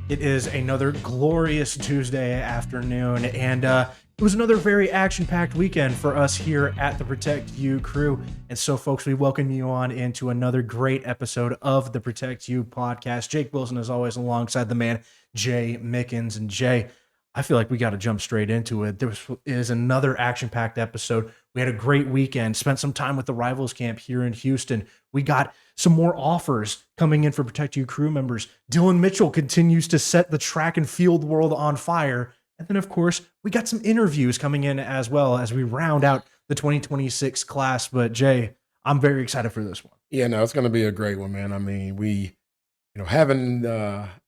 It is another glorious Tuesday afternoon, and it was another very action-packed weekend for us here at the Protect You crew. And so, folks, we welcome you on into another great episode of the Protect You podcast. Jake Wilson, as always, alongside the man, Jay Mickens. And Jay, I feel like we got to jump straight into it. This is another action-packed episode. We had a great weekend, spent some time with the Rivals camp here in Houston. We got some more offers coming in for Protect You crew members. Dylan Mitchell continues to set the track and field world on fire. And then, of course, we got some interviews coming in as well as we round out the 2026 class. But Jay, I'm very excited for this one. Yeah, no, it's going to be a great one, man. I mean, having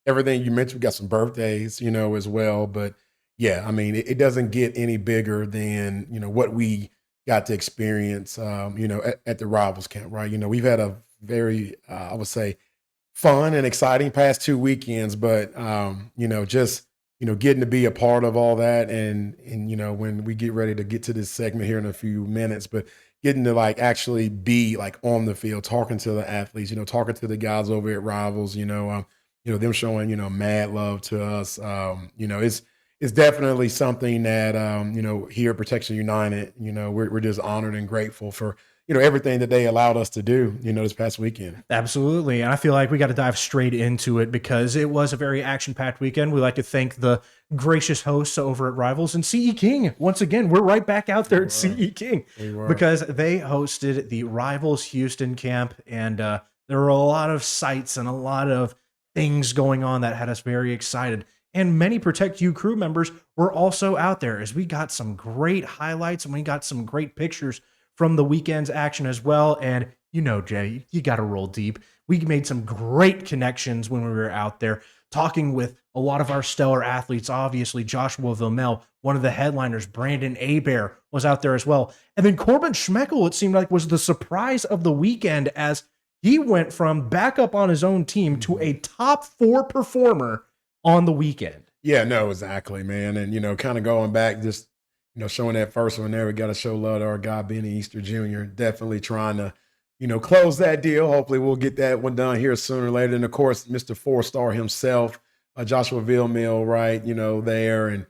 everything you mentioned, we got some birthdays, as well. But yeah, I mean, it doesn't get any bigger than, what we got to experience, at the Rivals camp, right? We've had a very, I would say, fun and exciting past 2 weekends, but, just, getting to be a part of all that. And, when we get ready to get to this segment here in a few minutes, but getting to actually be on the field, talking to the athletes, talking to the guys over at Rivals, them showing, mad love to us. It's definitely something that, here at Protection United, we're just honored and grateful for, everything that they allowed us to do, this past weekend. Absolutely. And I feel like we got to dive straight into it because it was a very action-packed weekend. We like to thank the gracious hosts over at Rivals and CE King. Once again, we're right back out there at CE King because they hosted the Rivals Houston camp. And there were a lot of sights and a lot of things going on that had us very excited. And many Protect You crew members were also out there as we got some great highlights and we got some great pictures from the weekend's action as well. And Jay, you got to roll deep. We made some great connections when we were out there talking with a lot of our stellar athletes. Obviously, Joshua Vilmel, one of the headliners, Brandon Abair was out there as well. And then Corbin Schmeckel, it seemed like, was the surprise of the weekend as he went from backup on his own team to a top 4 performer on the weekend. Yeah, no, exactly, man. And, kind of going back, just, showing that first one there, we got to show love to our guy, Benny Easter Jr. Definitely trying to, close that deal. Hopefully we'll get that one done here sooner or later. And, of course, Mr. Four-Star himself, Joshua Vilmel, right, there. And,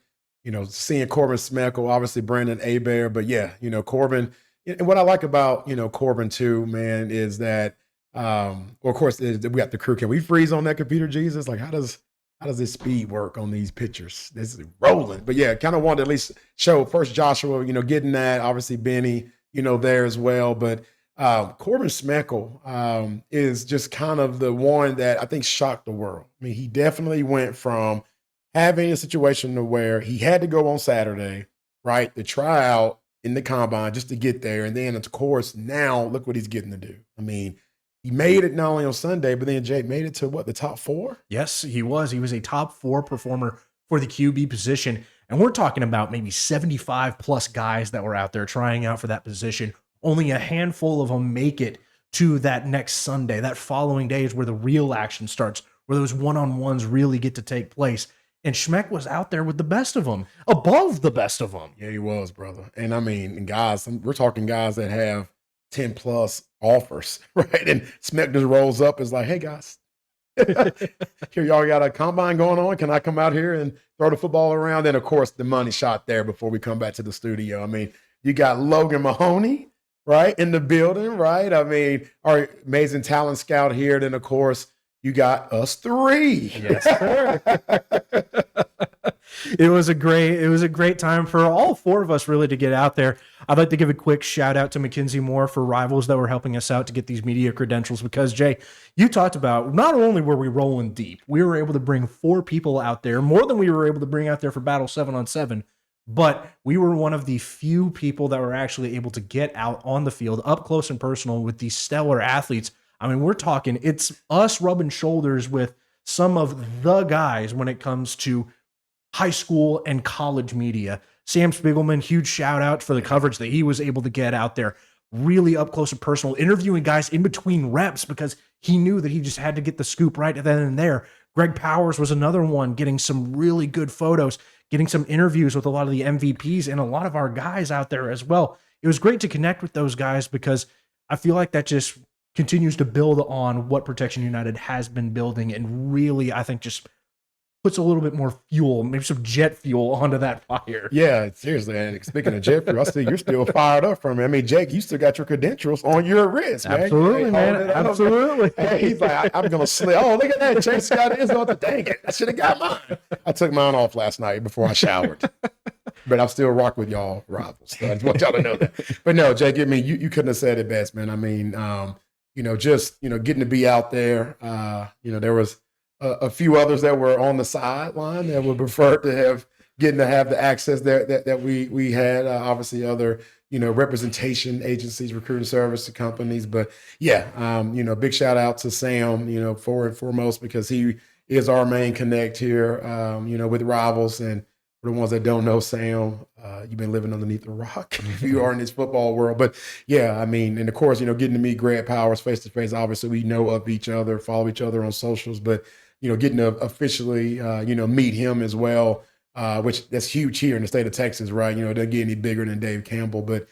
seeing Corbin Schmeckel, obviously Brandon Abair. But, yeah, Corbin. And what I like about, Corbin, too, man, is that, well, of course, we got the crew. Can we freeze on that computer, Jesus? How does this speed work on these pictures? This is rolling. But yeah, kind of wanted to at least show first Joshua, getting that, obviously Benny, there as well. But Corbin Schmeckel is just kind of the one that I think shocked the world. I mean, he definitely went from having a situation to where he had to go on Saturday, right, to try out in the combine just to get there. And then, of course, now look what he's getting to do. I mean, he made it not only on Sunday, but then Jake made it to the top 4? Yes, he was. He was a top 4 performer for the QB position. And we're talking about maybe 75 plus guys that were out there trying out for that position. Only a handful of them make it to that next Sunday. That following day is where the real action starts, where those one-on-ones really get to take place. And Schmeck was out there with the best of them, above the best of them. Yeah, he was, brother. And I mean, guys, we're talking guys that have 10 plus offers, right? And Schmeck just rolls up, is like, hey guys, here y'all got a combine going on. Can I come out here and throw the football around? Then of course the money shot there before we come back to the studio. I mean, you got Logan Mahoney, right, in the building, right? I mean, our amazing talent scout here. Then of course you got us 3. Yes, sir. It was a great time for all 4 of us really to get out there. I'd like to give a quick shout out to Mackenzie Moore for Rivals that were helping us out to get these media credentials because, Jay, you talked about not only were we rolling deep, we were able to bring 4 people out there, more than we were able to bring out there for Battle 7-on-7, but we were one of the few people that were actually able to get out on the field up close and personal with these stellar athletes. I mean, we're talking, it's us rubbing shoulders with some of the guys when it comes to high school and college media. Sam Spiegelman, huge shout out for the coverage that he was able to get out there, really up close and personal, interviewing guys in between reps because he knew that he just had to get the scoop right then and there. Greg Powers was another one, getting some really good photos, getting some interviews with a lot of the MVPs and a lot of our guys out there as well. It was great to connect with those guys because I feel like that just continues to build on what Protection United has been building and really, I think, just puts a little bit more fuel, maybe some jet fuel onto that fire. Yeah, seriously. And speaking of Jeffrey, I see you're still fired up from it. I mean, Jake, you still got your credentials on your wrist, man. Absolutely, man. Absolutely. Hey, he's like, I'm going to slip. Oh, look at that. Chase got his on the dang it. I should have got mine. I took mine off last night before I showered. But I'm still rock with y'all rivals. So I just want y'all to know that. But no, Jake, I mean, you couldn't have said it best, man. I mean, just, getting to be out there. There was a few others that were on the sideline that would prefer to getting to have the access that we had. Obviously, other representation agencies, recruiting service companies, but yeah, big shout out to Sam, for and foremost, because he is our main connect here, with Rivals. And for the ones that don't know Sam, you've been living underneath a rock if you are in this football world. But yeah, I mean, and of course, getting to meet Greg Powers face to face. Obviously, we know of each other, follow each other on socials, but getting to officially, meet him as well, which that's huge here in the state of Texas, right? It doesn't get any bigger than Dave Campbell, but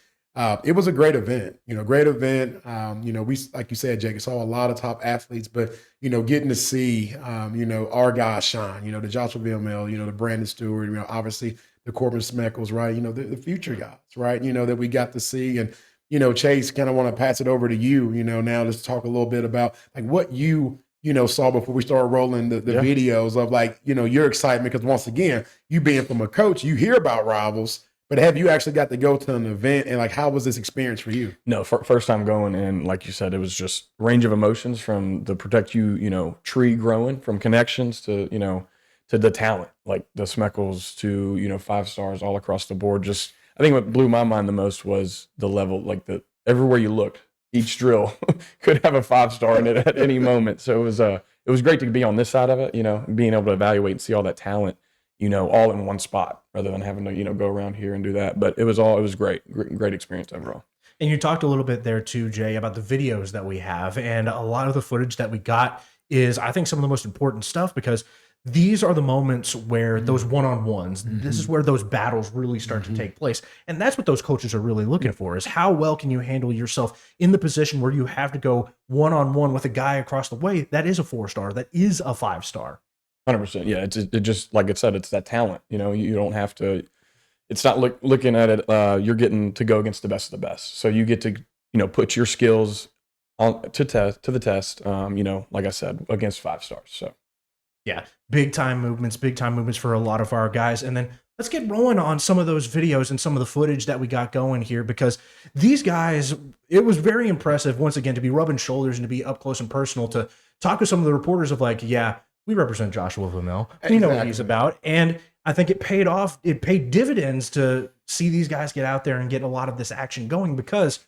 it was a great event, great event. We, like you said, Jake, saw a lot of top athletes, but, getting to see, our guys shine, the Joshua Vilmel, the Brandon Stewart, obviously the Corbin Smeckles, right? The future guys, right? That we got to see. And, Chase, kind of want to pass it over to you, now just talk a little bit about like what you saw before we started rolling the videos of like, your excitement. Because once again, you being from a coach, you hear about Rivals, but have you actually got to go to an event, and like, how was this experience for you? No, first time going, and like you said, it was just range of emotions from the protect you, tree growing, from connections to, to the talent, like the Smeckles to, 5-stars all across the board. Just, I think what blew my mind the most was the level, like everywhere you looked, each drill could have a 5-star in it at any moment. So it was great to be on this side of it, being able to evaluate and see all that talent, all in one spot rather than having to, go around here and do that. But it was great experience overall. And you talked a little bit there too, Jay, about the videos that we have. And a lot of the footage that we got is, I think, some of the most important stuff, because these are the moments where those one-on-ones, this is where those battles really start to take place. And that's what those coaches are really looking for, is how well can you handle yourself in the position where you have to go one-on-one with a guy across the way that is a 4-star, that is a 5-star. 100%. Yeah. It just, like I said, it's that talent, you don't have to, it's not looking at it. You're getting to go against the best of the best. So you get to, put your skills on to the test, like I said, against 5-stars. So. Yeah, big time movements for a lot of our guys. And then let's get rolling on some of those videos and some of the footage that we got going here, because these guys, it was very impressive, once again, to be rubbing shoulders and to be up close and personal, to talk to some of the reporters of like, yeah, we represent Joshua Vilmel. We know what he's about. And I think it paid off. It paid dividends to see these guys get out there and get a lot of this action going, because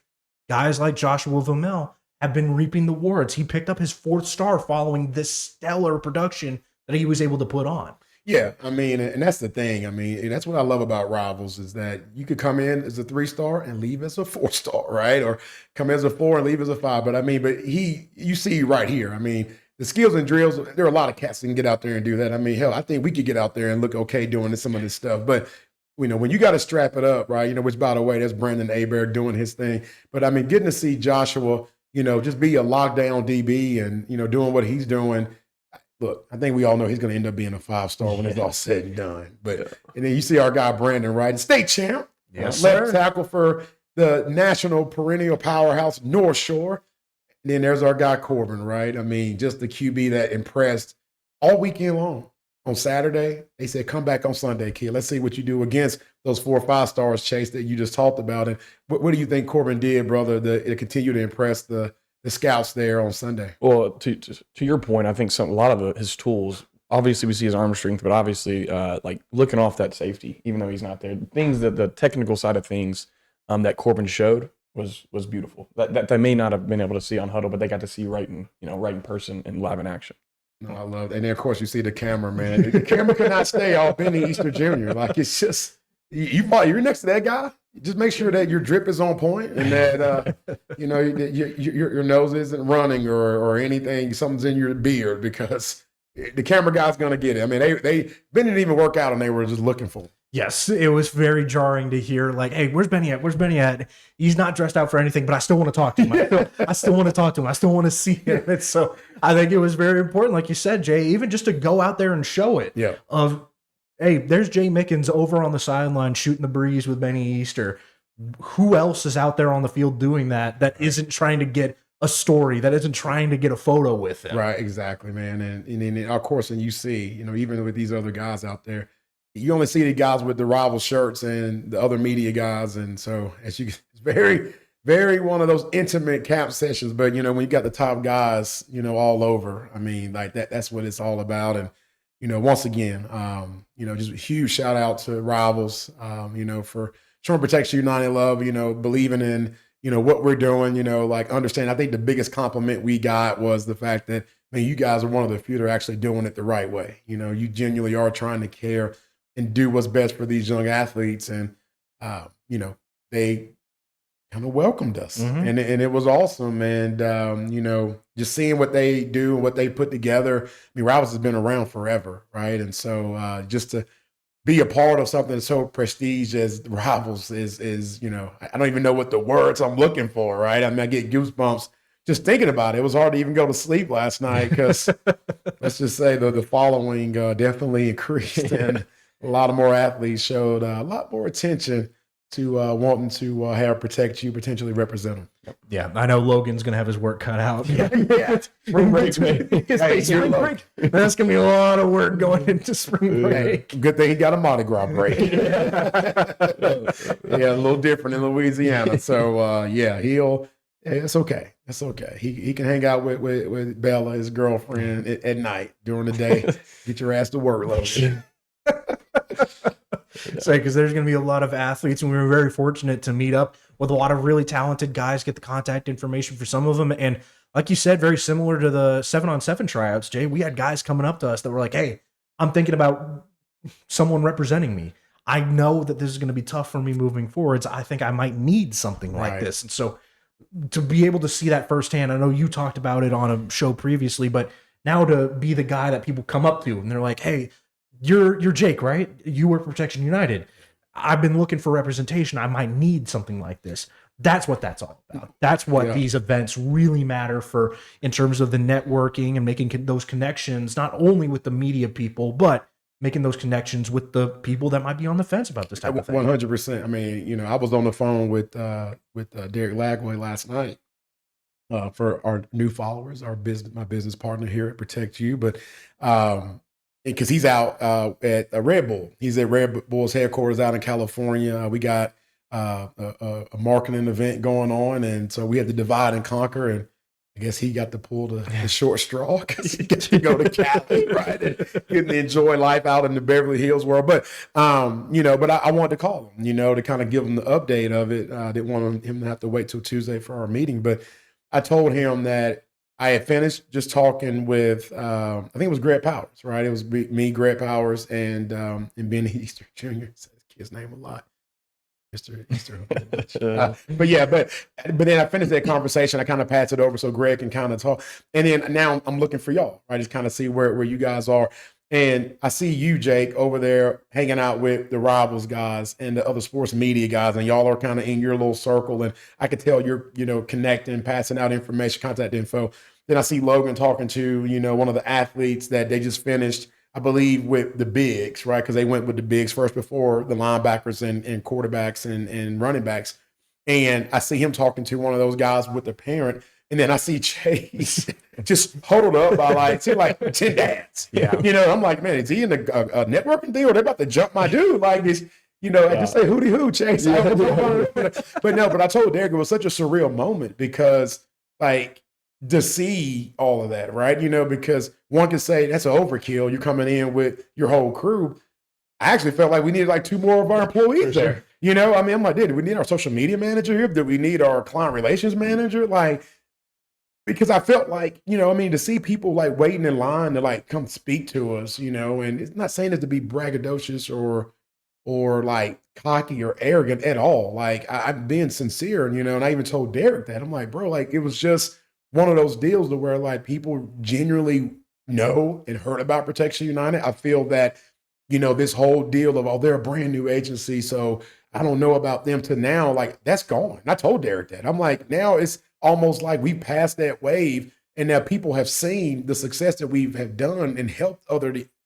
guys like Joshua Vilmel have been reaping the rewards. He picked up his 4th star following this stellar production that he was able to put on. Yeah, I mean, and that's the thing. I mean, and that's what I love about Rivals, is that you could come in as a 3-star and leave as a 4-star, right? Or come as a 4 and leave as a 5. But I mean, you see right here, I mean, the skills and drills, there are a lot of cats that can get out there and do that. I mean, hell, I think we could get out there and look okay doing some of this stuff. But, when you got to strap it up, right? Which, by the way, that's Brandon Aberg doing his thing. But I mean, getting to see Joshua, just be a lockdown DB and, doing what he's doing. Look, I think we all know he's going to end up being a 5-star when it's all said and done. But and then you see our guy Brandon, right? State champ, left tackle for the national perennial powerhouse North Shore. And then there's our guy Corbin, right? I mean, just the QB that impressed all weekend long. On Saturday, they said, come back on Sunday, kid. Let's see what you do against those 4 or 5-stars, Chase, that you just talked about. And what do you think Corbin did, brother, to continue to impress the scouts there on Sunday? Well, to your point, I think a lot of his tools, obviously we see his arm strength, but obviously like looking off that safety, even though he's not there, things that the technical side of things that Corbin showed was beautiful. That they may not have been able to see on huddle, but they got to see right in person and live in action. No, I love it. And then, of course, you see the camera, man. The camera could not stay off Benny Easter Jr. Like, it's just, you're next to that guy. Just make sure that your drip is on point and that, your nose isn't running or anything, something's in your beard, because the camera guy's gonna get it. I mean, they Ben didn't even work out, and they were just looking for him. Yes, it was very jarring to hear, like, hey, where's Benny at? Where's Benny at? He's not dressed out for anything, but I still want to talk to him. I still want to talk to him. I still want to see him. And so I think it was very important, like you said, Jay, even just to go out there and show it. Yeah. Of, hey, there's Jay Mickens over on the sideline shooting the breeze with Benny Easter. Who else is out there on the field doing that isn't trying to get a story, that isn't trying to get a photo with him? Right, exactly, man. And of course, and you see, even with these other guys out there, you only see the guys with the rival shirts and the other media guys. And so it's very, very one of those intimate camp sessions. But, when you got the top guys, all over, I mean, like that's what it's all about. And, once again, just a huge shout out to Rivals, for showing Protection United love, believing in, what we're doing, like understand. I think the biggest compliment we got was the fact that, man, you guys are one of the few that are actually doing it the right way. You genuinely are trying to care and do what's best for these young athletes. And, they kind of welcomed us and it was awesome. And, just seeing what they do and what they put together. I mean, Rivals has been around forever. Right. And so just to be a part of something so prestige as Rivals is, I don't even know what the words I'm looking for. Right. I mean, I get goosebumps just thinking about it. It was hard to even go to sleep last night because let's just say the following definitely increased and a lot of more athletes showed a lot more attention to wanting to have Protect You potentially represent them. Yeah, I know Logan's going to have his work cut out. Yeah. Spring break, man. Spring break. That's going to be a lot of work going into spring break. Good thing he got a Mardi Gras break. Yeah, a little different in Louisiana. So, it's okay. It's okay. He can hang out with Bella, his girlfriend, at night. During the day, get your ass to work, Logan. Say, because there's going to be a lot of athletes, and we were very fortunate to meet up with a lot of really talented guys, get the contact information for some of them. And like you said, very similar to the 7-on-7 tryouts, Jay, we had guys coming up to us that were like, hey, I'm thinking about someone representing me. I know that this is going to be tough for me moving forwards. I think I might need something like this. And so to be able to see that firsthand, I know you talked about it on a show previously, but now to be the guy that people come up to and they're like, hey, you're Jake, right? You were Protection United. I've been looking for representation. I might need something like this. That's what that's all about. That's what these events really matter for in terms of the networking and making those connections, not only with the media people, but making those connections with the people that might be on the fence about this type of thing. 100%. I mean, I was on the phone with Derek Lagway last night for our new followers, my business partner here at Protect You, but because he's out at Red Bull. He's at Red Bull's headquarters out in California. We got a marketing event going on, and so we had to divide and conquer. And I guess he got to pull the short straw because he gets to go to Cali, right, and get to enjoy life out in the Beverly Hills world. But but I wanted to call him, to kind of give him the update of it. I didn't want him to have to wait till Tuesday for our meeting, but I told him that I had finished just talking with, I think it was Greg Powers, right? It was me, Greg Powers, and Ben Easter Jr. Says his kid's name a lot, Mr. Easter. But then I finished that conversation. I kind of passed it over so Greg can kind of talk, and then now I'm looking for y'all, right? Just kind of see where you guys are, and I see you, Jake, over there hanging out with the Rivals guys and the other sports media guys, and y'all are kind of in your little circle, and I could tell you're connecting, passing out information, contact info. Then I see Logan talking to, one of the athletes that they just finished, I believe, with the bigs, right? Because they went with the bigs first before the linebackers and quarterbacks and running backs. And I see him talking to one of those guys with the parent. And then I see Chase just huddled up by like 10 dads. Yeah. I'm like, man, is he in a networking deal? They're about to jump my dude. Like this, I just say hootie hoo, Chase. But I told Derek it was such a surreal moment because to see all of that, right? Because one can say that's an overkill. You're coming in with your whole crew. I actually felt like we needed like 2 more of our employees there. I mean, I'm like, did we need our social media manager here? Did we need our client relations manager? Because I felt like, to see people like waiting in line to like come speak to us, and it's not saying it to be braggadocious or like cocky or arrogant at all. Like I'm being sincere, and I even told Derek that. I'm like, bro, like it was just one of those deals to where like people genuinely know and heard about Protection United. I feel that, this whole deal of, they're a brand new agency, so I don't know about them, to now, like, that's gone. And I told Derek that. I'm like, now it's almost like we passed that wave, and now people have seen the success that we have done and helped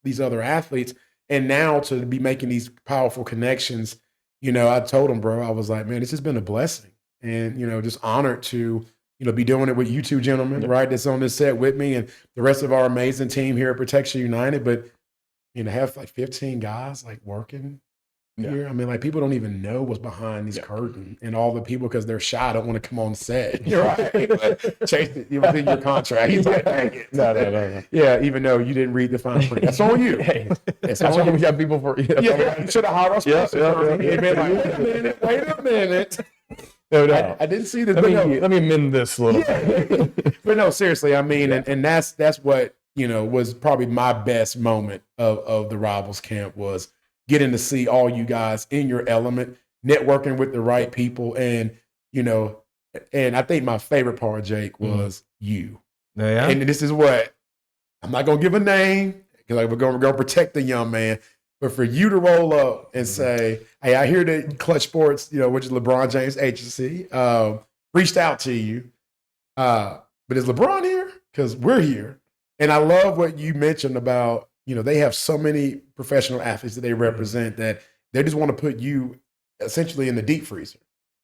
these other athletes. And now to be making these powerful connections, I told him, bro, I was like, man, this has been a blessing. And, just honored to, be doing it with you two gentlemen, right, that's on this set with me, and the rest of our amazing team here at Protection United. But, have like 15 guys like working here. I mean, like, people don't even know what's behind these curtains, and all the people, because they're shy, don't want to come on set. You're right. But Chase, you was in your contract. He's like, dang it. No. Yeah, even though you didn't read the fine print. That's on you. Hey, that's that's on why you. we got people for. Yeah, you should have hired us. Yeah. Wait a minute. No doubt. I didn't see this. Let me amend this a little bit. But no, seriously, I mean, and that's what, was probably my best moment of the Rivals camp, was getting to see all you guys in your element, networking with the right people. And, and I think my favorite part, Jake, was you. Yeah. And this is what, I'm not going to give a name, because we're going to protect the young man. But for you to roll up and say, hey, I hear that Clutch Sports, which is LeBron James' agency, reached out to you. But is LeBron here? Because we're here. And I love what you mentioned about, they have so many professional athletes that they represent, that they just want to put you essentially in the deep freezer.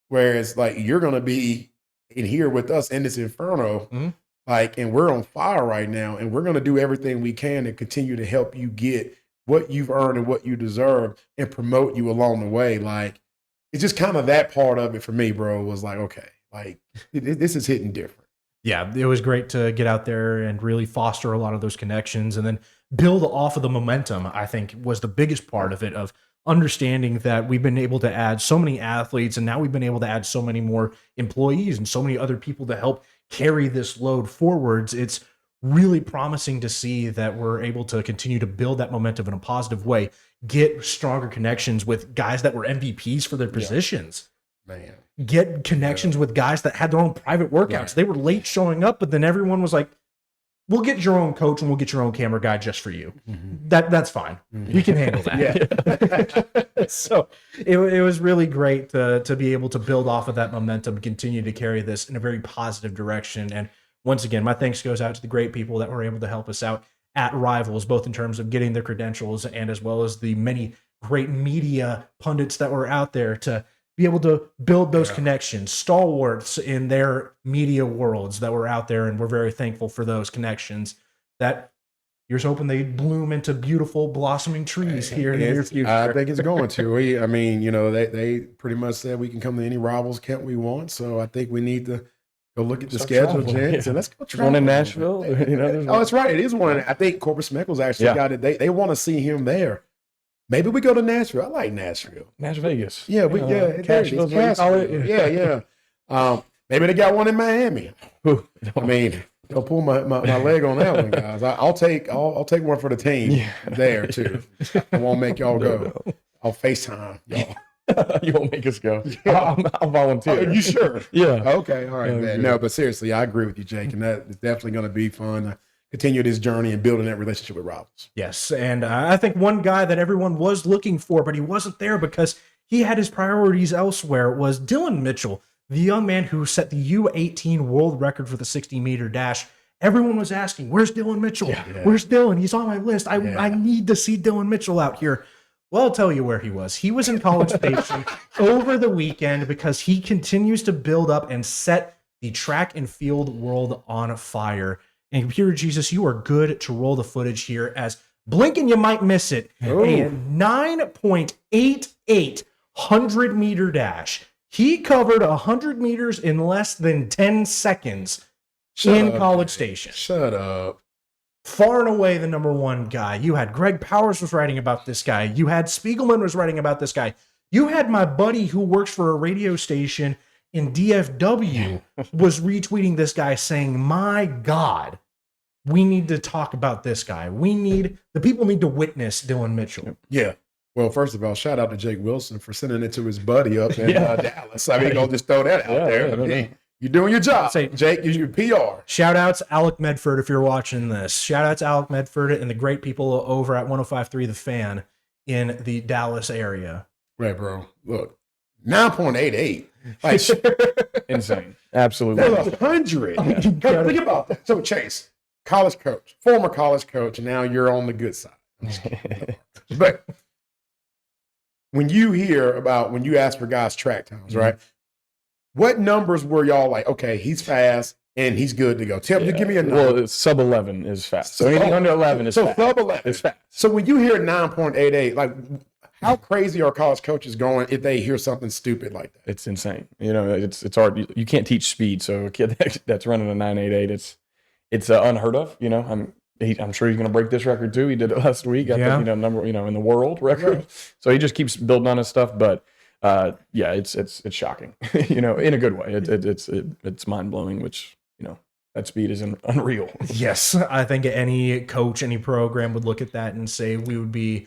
Whereas, like, you're going to be in here with us in this inferno, like, and we're on fire right now. And we're going to do everything we can to continue to help you get what you've earned and what you deserve, and promote you along the way. Like, it's just kind of that part of it for me, bro, was like, okay, like, this is hitting different. Yeah, it was great to get out there and really foster a lot of those connections, and then build off of the momentum, I think, was the biggest part of it, of understanding that we've been able to add so many athletes, and now we've been able to add so many more employees and so many other people to help carry this load forwards. It's really promising to see that we're able to continue to build that momentum in a positive way, get stronger connections with guys that were MVPs for their positions. Man. Get connections with guys that had their own private workouts. Right. They were late showing up, but then everyone was like, we'll get your own coach and we'll get your own camera guy just for you. That's fine. We can handle that. Yeah. So it was really great to be able to build off of that momentum, continue to carry this in a very positive direction. And once again, my thanks goes out to the great people that were able to help us out at Rivals, both in terms of getting their credentials and as well as the many great media pundits that were out there to be able to build those connections, stalwarts in their media worlds that were out there. And we're very thankful for those connections that you're just hoping they bloom into beautiful blossoming trees here in the near future. I think it's going to. I mean, they pretty much said we can come to any Rivals camp we want. So I think we need to go look at the schedule, gents, and let's go travel. One in Nashville. Oh, that's right. It is one. I think Corpus Mickens actually got it. They want to see him there. Maybe we go to Nashville. I like Nashville. Nash Vegas. Yeah, Cashville, maybe they got one in Miami. I mean, don't pull my leg on that one, guys. I'll take one for the team there too. I won't make y'all go. I'll FaceTime y'all. You won't make us go. I'll volunteer. You sure? Yeah. Okay. All right, man. No, but seriously, I agree with you, Jake, and that is definitely going to be fun to continue this journey and building that relationship with Rivals. Yes, and I think one guy that everyone was looking for, but he wasn't there because he had his priorities elsewhere, was Dylan Mitchell, the young man who set the U18 world record for the 60-meter dash. Everyone was asking, where's Dylan Mitchell? Where's Dylan? He's on my list. I need to see Dylan Mitchell out here. Well, I'll tell you where he was. He was in College Station over the weekend because he continues to build up and set the track and field world on fire. And Computer Jesus, you are good to roll the footage here, as blink and you might miss it. Ooh. A 9.88 100-meter dash. He covered 100 meters in less than 10 seconds in College Station. Shut up. Far and away the number one guy. You had Greg Powers was writing about this guy. You had Spiegelman was writing about this guy. You had my buddy who works for a radio station in DFW was retweeting this guy saying, my God, we need to talk about this guy. The people need to witness Dylan Mitchell. Yeah. Well, first of all, shout out to Jake Wilson for sending it to his buddy up in Dallas. I mean, gonna just throw that out there. You're doing your job. Say- Jake, you're your PR. Shout outs Alec Medford if you're watching this. Shout out to Alec Medford and the great people over at 105.3 The Fan in the Dallas area. Right, bro. Look, 9.88. Like, Insane. Absolutely. that's 100. Think about that. So, Chase, college coach, former college coach, and now you're on the good side. I'm just kidding. But when you ask for guys' track times, right? What numbers were y'all like, okay, he's fast and he's good to go? Give me a number. Well, sub 11 is fast. So anything under 11 is fast. Sub 11 is fast. So when you hear 9.88, like how crazy are college coaches going if they hear something stupid like that? It's insane. It's hard. You can't teach speed. So a kid that's running a 9.88, it's unheard of. I'm sure he's going to break this record too. He did it last week. I think, number in the world record. Right. So he just keeps building on his stuff. But it's shocking. In a good way. It's mind blowing. Which that speed is unreal. Yes, I think any coach, any program would look at that and say we would be,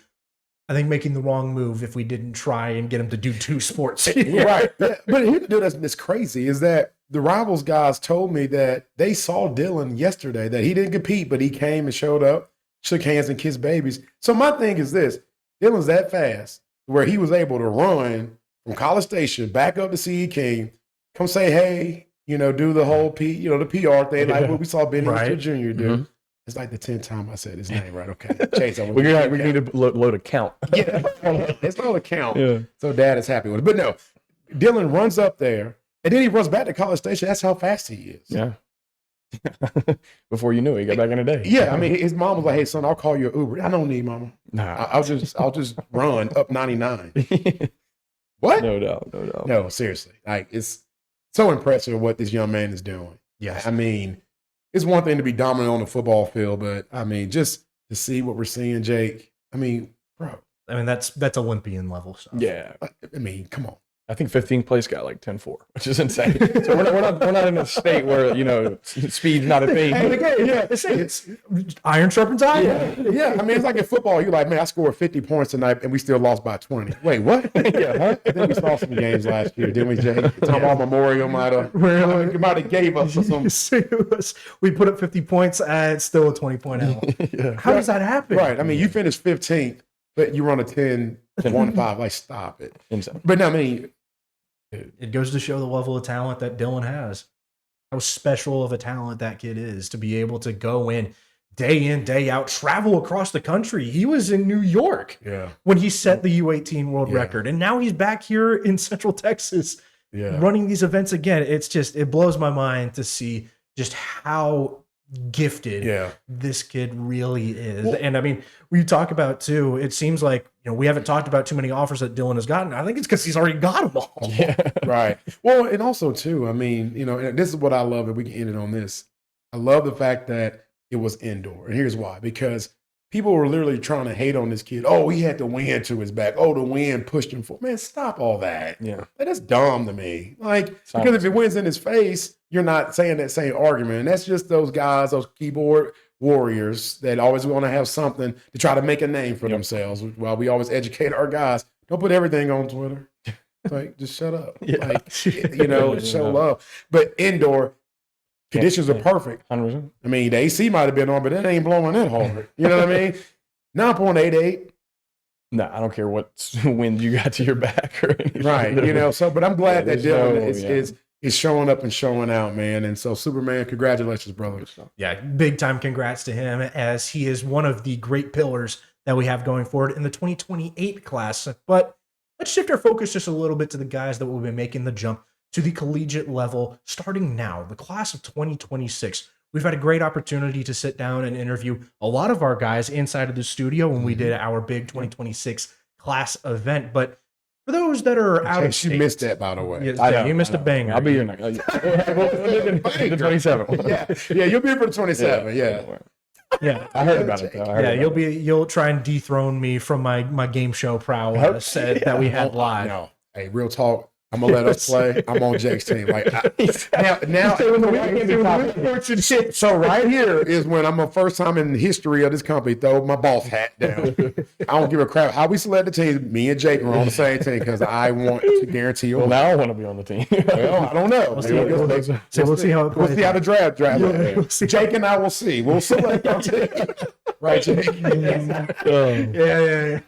I think, making the wrong move if we didn't try and get him to do two sports. Right. Yeah. But here to do that's crazy is that the Rivals guys told me that they saw Dylan yesterday, that he didn't compete, but he came and showed up, shook hands and kissed babies. So my thing is this, Dylan's that fast where he was able to run from College Station back up to CE King, come say, hey, do the whole the PR thing, like what we saw Benny Mr. Jr. do. Mm-hmm. It's like the 10th time I said his name, right? Okay. Chase, we need to load a count. Yeah, it's not a count. Yeah. So Dad is happy with it. But no, Dylan runs up there, and then he runs back to College Station. That's how fast he is. Yeah. Before you knew it, he got back in a day. Yeah, I mean, his mom was like, hey, son, I'll call you an Uber. I don't need mama. Nah. I'll just run up 99. What? No doubt. No, seriously. Like, it's so impressive what this young man is doing. Yeah. I mean, it's one thing to be dominant on the football field, but I mean, just to see what we're seeing, Jake. I mean, bro. I mean, that's Olympian level stuff. Yeah. I mean, come on. I think 15th place got like 10-4, which is insane. So we're not in a state where speed's not a thing. It's iron sharpens iron. Yeah. I mean, it's like in football. You're like, man, I scored 50 points tonight, and we still lost by 20. Wait, what? I think we saw some games last year, didn't we, Jay? Tom Hall Memorial might have gave us some. We put up 50 points, and it's still a 20-point L. Yeah. How does that happen? Right. I mean, you finished 15th, but you run a 10-1-5. Like, stop it. Insane. But I mean, it goes to show the level of talent that Dylan has. How special of a talent that kid is to be able to go in, day out, travel across the country. He was in New York when he set the U18 world record. And now he's back here in Central Texas running these events again. It blows my mind to see just how gifted this kid really is. Well, and I mean, we talk about too, it seems like we haven't talked about too many offers that Dylan has gotten. I think it's because he's already got them all. Yeah. Right. Well, and also too, I mean, and this is what I love, and we can end it on this. I love the fact that it was indoor. And here's why. Because people were literally trying to hate on this kid. Oh, he had the wind to his back. Oh, the wind pushed him forward. Man, stop all that. Yeah. That's dumb to me. Like, because if it wind's in his face, you're not saying that same argument. And that's just those guys, those keyboard warriors that always want to have something to try to make a name for themselves. While we always educate our guys, don't put everything on Twitter. Like, just shut up. Yeah. Like, show love. But indoor conditions are perfect. 100%. I mean, the AC might have been on, but it ain't blowing that hard. You know what I mean? 9.88. No, I don't care what wind you got to your back or anything. Right. So, but I'm glad that Dylan is showing up and showing out, man. And so, Superman, congratulations, brother. Yeah, big time congrats to him, as he is one of the great pillars that we have going forward in the 2028 class. But let's shift our focus just a little bit to the guys that will be making the jump to the collegiate level starting now, the class of 2026. We've had a great opportunity to sit down and interview a lot of our guys inside of the studio when we did our big 2026 class event. But for those that are out of state, you missed that, by the way. You missed a banger. I'll be here next. The 27. Yeah, you'll be here for the 27. Yeah, I heard about it though. You'll try and dethrone me from my game show prowess that we had live. No, hey, real talk. I'm gonna let us play. I'm on Jake's team. Like now, so right here is when I'm the first time in the history of this company throw my boss hat down. I don't give a crap how we select the team. Me and Jake are on the same team because I want to guarantee you. Well, now I want to be on the team. Well, I don't know. We'll see how the draft. Jake and I will see. We'll select our team. Right, Jake? Yeah.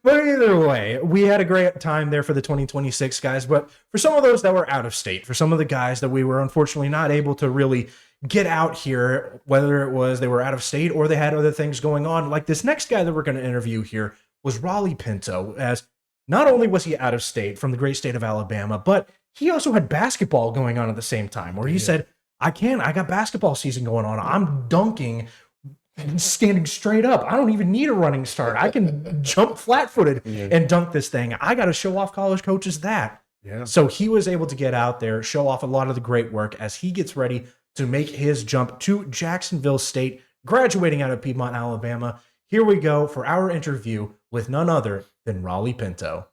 But either way, we had a great time there for the 2026 guys. But for some of those that were out of state, for some of the guys that we were unfortunately not able to really get out here, whether it was they were out of state or they had other things going on, like this next guy that we're going to interview here was Raleigh Pinto, as not only was he out of state from the great state of Alabama, but he also had basketball going on at the same time where he said, I got basketball season going on. I'm dunking standing straight up. I don't even need a running start. I can jump flat-footed and dunk this thing. I got to show off college coaches that. Yeah. So he was able to get out there, show off a lot of the great work as he gets ready to make his jump to Jacksonville State, graduating out of Piedmont, Alabama. Here we go for our interview with none other than Raleigh Pinto.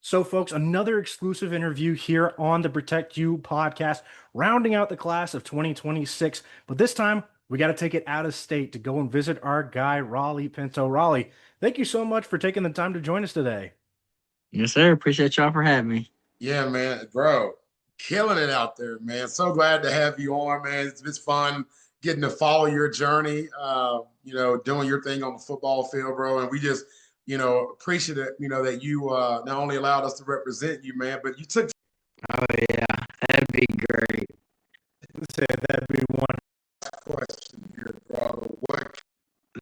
So, folks, another exclusive interview here on the Protect You podcast, rounding out the class of 2026. But this time, we got to take it out of state to go and visit our guy, Raleigh Pinto. Raleigh, thank you so much for taking the time to join us today. Yes, sir. Appreciate y'all for having me. Yeah, man, bro, killing it out there, man. So glad to have you on, man. It's fun getting to follow your journey, doing your thing on the football field, bro. And we just, appreciate it, that you not only allowed us to represent you, man, but you took. Oh, yeah. That'd be great. That'd be one question here, bro. What?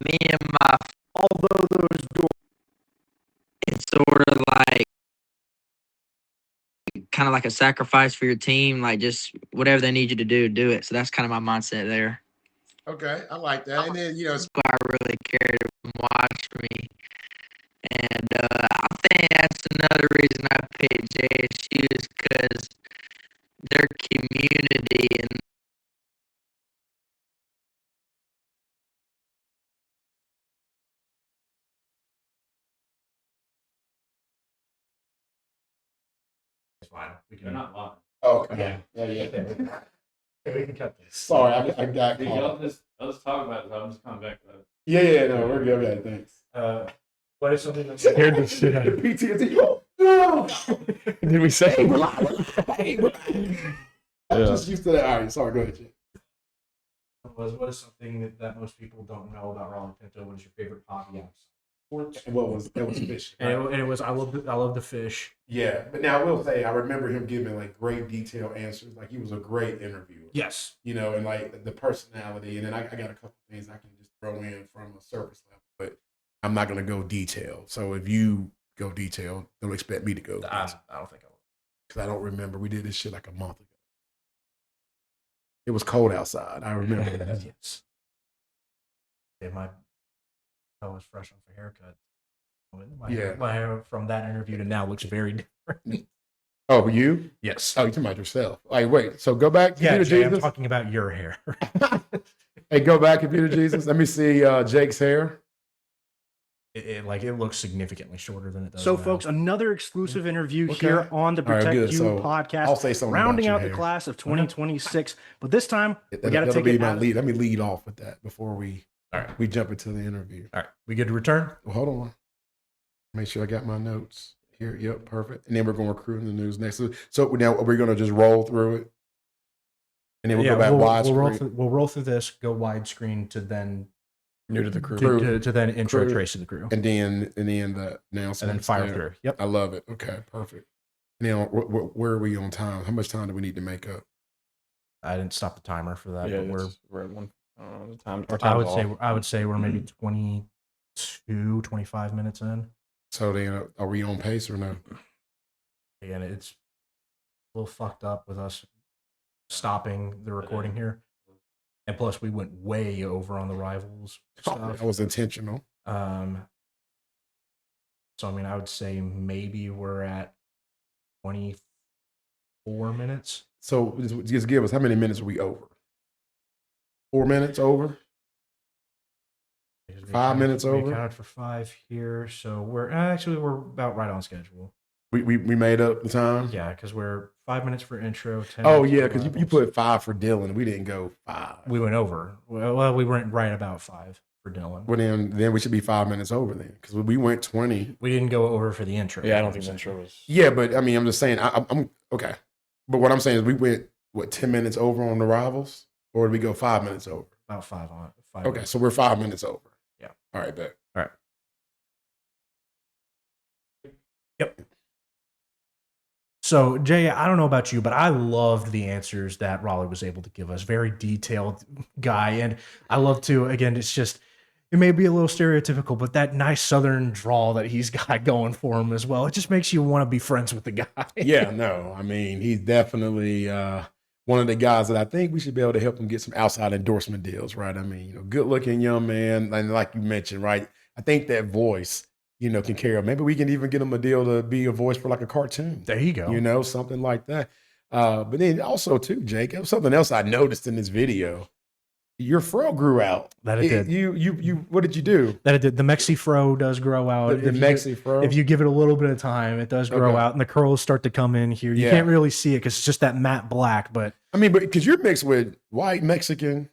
Me and my, although those doors, it's sort of like, kind of like a sacrifice for your team. Like, just whatever they need you to do it. So that's kind of my mindset there. Okay, I like that. And then, That's why I really care to watch me. And I think that's another reason I picked JSU is because their community and it's fine. We can not live. oh, okay. Yeah. We can cut this. Sorry, I got Dude, caught. I'll just talk about it. I'm just coming back to that. Yeah, no, we're good. Okay, thanks. What is something that Scared the shit out of me. PTSD. Oh, no. Did we say? I'm just used to that. All right, sorry, go ahead, Jay. what is something that most people don't know about Raleigh Pinto? What is your favorite hobby outside sports? And what was that was fishing. And it was I love the fish. Yeah, but now I will say I remember him giving like great detailed answers. Like he was a great interviewer. Yes. And like the personality, and then I got a couple things I can just throw in from a surface level, but I'm not gonna go detail. So if you go detail, don't expect me to go. I don't think I will. Because I don't remember. We did this shit like a month ago. It was cold outside. I remember that. Yes. Yeah, my hair was fresh off a haircut. My hair from that interview to now looks very different. Oh, you? Yes. Oh, you're talking about yourself. Like, wait. So go back to Yeah, Peter Jay, I'm Jesus. talking about your hair. Hey, go back to Peter Jesus. Let me see Jake's hair. It looks significantly shorter than it does. So, now. folks, another exclusive interview Okay. here on the All right, Protect good. You So, podcast, I'll say something rounding about out your the hair. class of 2026. But this time, we got to That'll take be it my out. lead. Let me lead off with that before All right. we jump into the interview. All right. We good to return? Well, hold on. Make sure I got my notes here. Yep, perfect. And then we're going to recruit in the news next. So now we're going to just roll through it, and then we'll go back widescreen. We'll roll through this, go widescreen to then New to the crew. to then intro Crew. Trace to the crew, And then the announcements. and then fire there. through. Yep. I love it. Okay, perfect. Now, where are we on time? How much time do we need to make up? I didn't stop the timer for that, Yeah, but we're at one. The time. Our I time's would say we're maybe 22, 25 minutes in. So then, are we on pace or no? Again, it's a little fucked up with us stopping the recording here. And plus, we went way over on the rivals stuff. That was intentional. So, I mean, I would say maybe we're at 24 minutes. So just give us how many minutes are we over? 4 minutes over? Because 5 minutes we over? accounted for 5 here, so we're about right on schedule. We made up the time? Yeah, because we're 5 minutes for intro. 10 Oh, minutes yeah, for because you rivals. put 5 for Dylan. We didn't go 5. We went over. Well, we went right about 5 for Dylan. Well, then we should be 5 minutes over then because we went 20. We didn't go over for the intro. Yeah, I don't think the intro was. Yeah, but I mean, I'm just saying, I'm okay. But what I'm saying is we went, 10 minutes over on the rivals? Or did we go 5 minutes over? About 5 on 5. Okay, so we're 5 minutes over. Yeah. All right, bet. All right. Yep. So, Jay, I don't know about you, but I loved the answers that Raleigh was able to give us. Very detailed guy. And I love to, again, it's just, it may be a little stereotypical, but that nice Southern drawl that he's got going for him as well. It just makes you want to be friends with the guy. Yeah, no, I mean, he's definitely one of the guys that I think we should be able to help him get some outside endorsement deals, right? I mean, good looking young man. And like you mentioned, right? I think that voice, can carry him. Maybe we can even get him a deal to be a voice for like a cartoon. There you go. Something like that. But then also too, Jake, something else I noticed in this video. Your fro grew out. That it did. You what did you do? That it did. The Mexi fro does grow out. The Mexi fro? If you give it a little bit of time, it does grow Okay. out, and the curls start to come in here. You Yeah. can't really see it because it's just that matte black. But I mean, but because you're mixed with white, Mexican.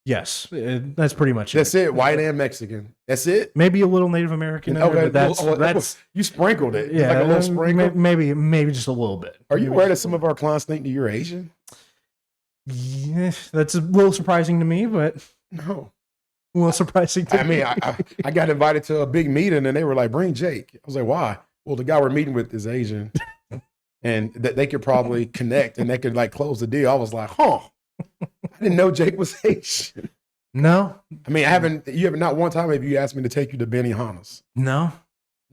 yes, that's pretty much That's it. it. White and Mexican. That's it. Maybe a little Native American. in there, but that's you sprinkled it. It's yeah, like a little sprinkle. maybe just a little bit. Are you Maybe aware that just a some of our clients think that you're Asian? Yeah, that's a little surprising to me, but No. a little surprising to I mean, I got invited to a big meeting and they were like, bring Jake. I was like, why? Well, the guy we're meeting with is Asian and that they could probably connect and they could like close the deal. I was like, I didn't know Jake was Asian. No, I mean, you haven't not one time have you asked me to take you to Benihana's. no.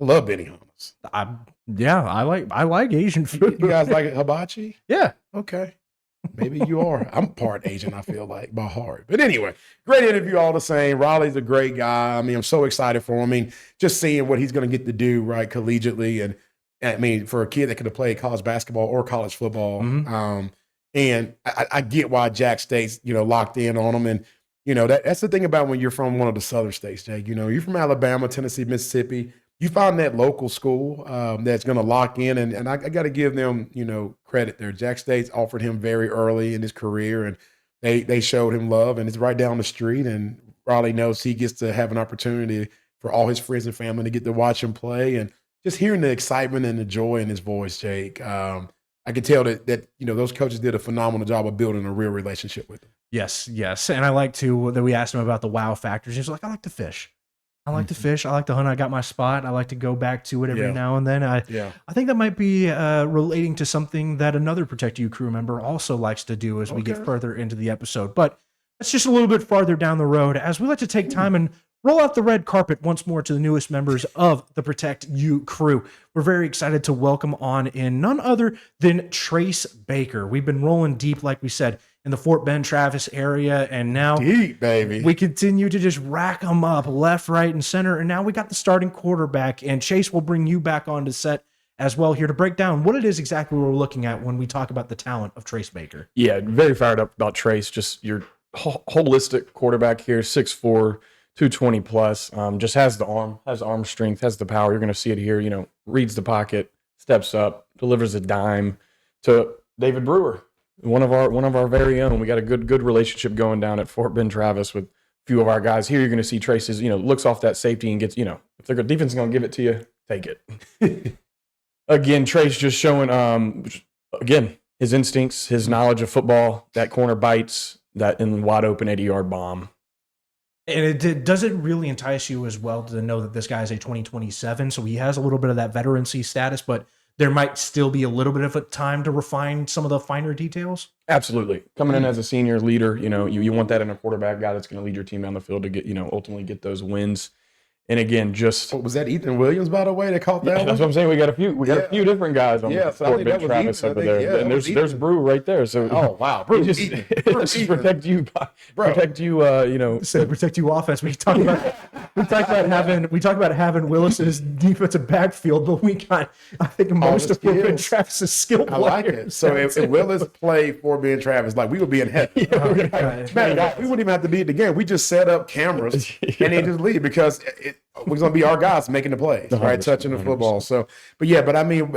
I love Benihana's. I like Asian food. You guys like hibachi? Yeah. Okay. Maybe you are. I'm part Asian, I feel like, by heart. But anyway, great interview all the same. Raleigh's a great guy. I mean, I'm so excited for him. I mean, just seeing what he's going to get to do, right, collegiately. And I mean, for a kid that could have played college basketball or college football. Mhm. And I get why Jack State's, locked in on him. And, that's the thing about when you're from one of the southern states, Jake. You're from Alabama, Tennessee, Mississippi. You find that local school that's going to lock in, and I got to give them, credit there. Jack State's offered him very early in his career, and they showed him love, and it's right down the street. And Raleigh knows he gets to have an opportunity for all his friends and family to get to watch him play, and just hearing the excitement and the joy in his voice, Jake. I could tell that those coaches did a phenomenal job of building a real relationship with him. Yes, and I like to that we asked him about the wow factors. He's like, I like to fish. I like to fish. I like to hunt. I got my spot. I like to go back to it every now and then. I think that might be relating to something that another Protect You crew member also likes to do as we get further into the episode. But that's just a little bit farther down the road as we like to take time and roll out the red carpet once more to the newest members of the Protect You crew. We're very excited to welcome on in none other than Trace Baker. We've been rolling deep, like we said, in the Fort Bend Travis area, and now Deep, baby. we continue to just rack them up left, right, and center. And now we got the starting quarterback, and Chase will bring you back onto set as well here to break down what it is exactly we're looking at when we talk about the talent of Trace Baker. Yeah, very fired up about Trace. Just your holistic quarterback here, 6'4", 220 plus. Just has the arm strength, has the power. You're going to see it here. Reads the pocket, steps up, delivers a dime to David Brewer, one of our very own. We got a good relationship going down at Fort Bend Travis with a few of our guys. Here you're going to see Trace's, looks off that safety and gets, if their defense is going to give it to you, take it. Again, Trace just showing, again, his instincts, his knowledge of football. That corner bites, that in wide open 80-yard bomb. And does it really entice you as well to know that this guy is a 2027, so he has a little bit of that veterancy status, but there might still be a little bit of a time to refine some of the finer details? Absolutely. Coming in as a senior leader, you want that in a quarterback, guy that's going to lead your team down the field to get, ultimately get those wins. And again, just Was that Ethan Williams, by the way, that caught that that's one? what I'm saying. We got a few different guys on Yeah, the so I court. think Big that was Travis Ethan. I over think, there, yeah, and that was there's Ethan. Brew right there. So Oh, wow. he Bruce just, Ethan. just Ethan. protect you, Bro. Said protect you offense. We talked about having Willis's defensive backfield, but we got, I think, most the of Ben skills. Travis's skill I like it. players. So if Willis played for Ben Travis, like we would be in heaven. Man, we wouldn't even have to be at the game. We just set up cameras and then just leave because we're going to be our guys making the plays, right? 100%, Touching the football. So, but I mean,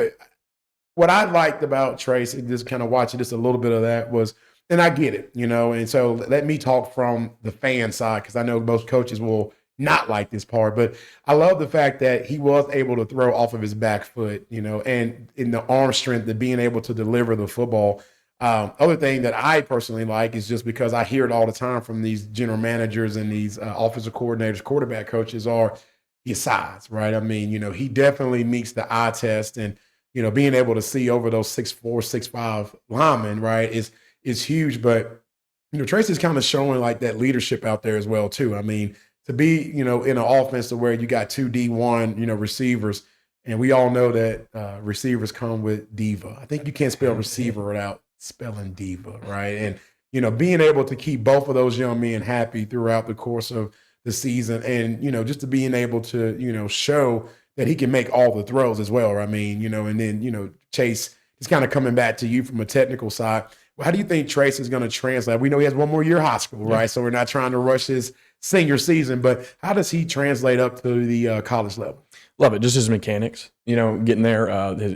what I liked about Trace, and just kind of watching just a little bit of that was, and I get it, and so let me talk from the fan side because I know most coaches will not like this part, but I love the fact that he was able to throw off of his back foot, and in the arm strength of being able to deliver the football. Other thing that I personally like is just because I hear it all the time from these general managers and these offensive coordinators, quarterback coaches are his size, right? I mean, he definitely meets the eye test, and being able to see over those 6'4", 6'5" linemen, right, is huge. But Tracy's kind of showing like that leadership out there as well too. I mean, to be in an offense to where you got two D1 receivers, and we all know that receivers come with diva. I think you can't spell receiver without spelling diva, right? And being able to keep both of those young men happy throughout the course of the season, and just to being able to show that he can make all the throws as well. I mean, and then Chase is kind of coming back to you from a technical side. How do you think Trace is going to translate? We know he has one more year high school, right? So we're not trying to rush his senior season, but how does he translate up to the college level? Love it. Just his mechanics, getting there,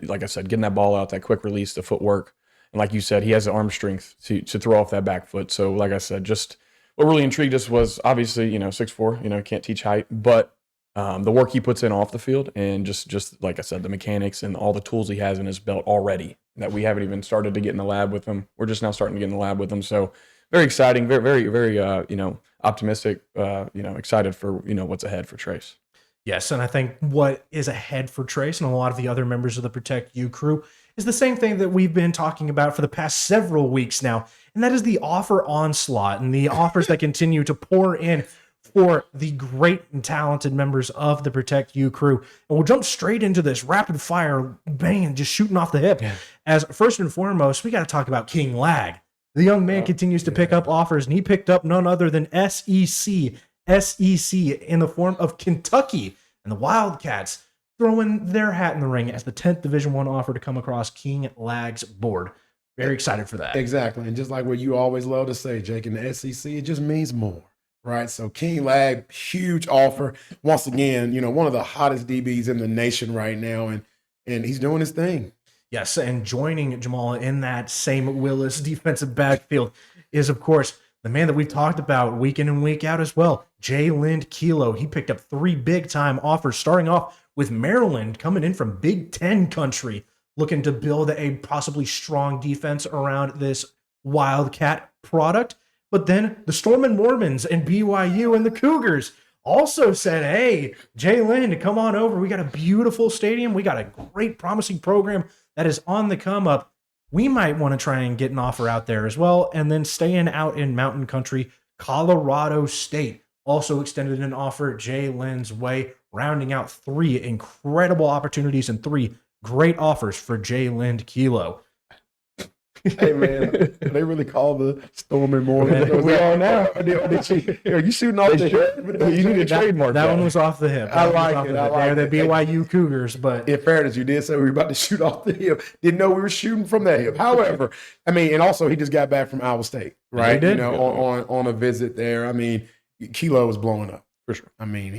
like I said, getting that ball out, that quick release, the footwork. And like you said, he has the arm strength to throw off that back foot. So like I said, just what really intrigued us was obviously, 6'4", can't teach height, but the work he puts in off the field, and just like I said, the mechanics and all the tools he has in his belt already that we haven't even started to get in the lab with him. We're just now starting to get in the lab with him. So very exciting, very, very, very, optimistic, excited for, what's ahead for Trace. Yes, and I think what is ahead for Trace and a lot of the other members of the Protect You crew is the same thing that we've been talking about for the past several weeks now, and that is the offer onslaught and the offers that continue to pour in for the great and talented members of the Protect You crew. And we'll jump straight into this rapid fire, bang, just shooting off the hip. Yeah. As first and foremost, we got to talk about King Lag. The young man continues to pick up offers, and he picked up none other than SEC in the form of Kentucky, and the Wildcats throwing their hat in the ring as the 10th Division I offer to come across King Lag's board. Very excited for that. Exactly. And just like what you always love to say, Jake, in the SEC, it just means more, right? So King Lag, huge offer. Once again, one of the hottest DBs in the nation right now, and he's doing his thing. Yes, and joining Jamal in that same Willis defensive backfield is, of course, the man that we've talked about week in and week out as well, Jalen Kilo. He picked up 3 big-time offers, starting off with Maryland, coming in from Big Ten country, looking to build a possibly strong defense around this Wildcat product. But then the Stormin' Mormons and BYU and the Cougars also said, hey, Jalen, come on over. We got a beautiful stadium. We got a great, promising program that is on the come up. We might want to try and get an offer out there as well. And then staying out in mountain country, Colorado State also extended an offer Jalen's way, rounding out 3 incredible opportunities and 3 great offers for Jalen Kilo. Hey, man, they really call the Stormin' Mormons. We are now. Are you shooting off the hip? You need to trademark that one was off the hip. I like it. They're the BYU Cougars, but in fairness, you did say we were about to shoot off the hip. Didn't know we were shooting from that hip. However, I mean, and also he just got back from Iowa State, right? He did. On a visit there. I mean, Kilo was blowing up for sure. I mean,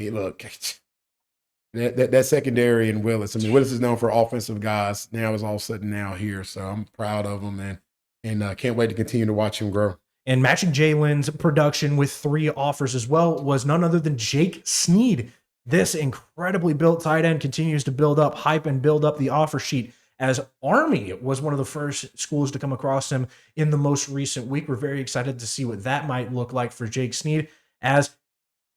that secondary in Willis. I mean, Willis is known for offensive guys. Now is all of a sudden now here, so I'm proud of him, and can't wait to continue to watch him grow. And matching Jalen's production with 3 offers as well was none other than Jake Sneed. This incredibly built tight end continues to build up hype and build up the offer sheet, as Army was one of the first schools to come across him in the most recent week. We're very excited to see what that might look like for Jake Sneed, as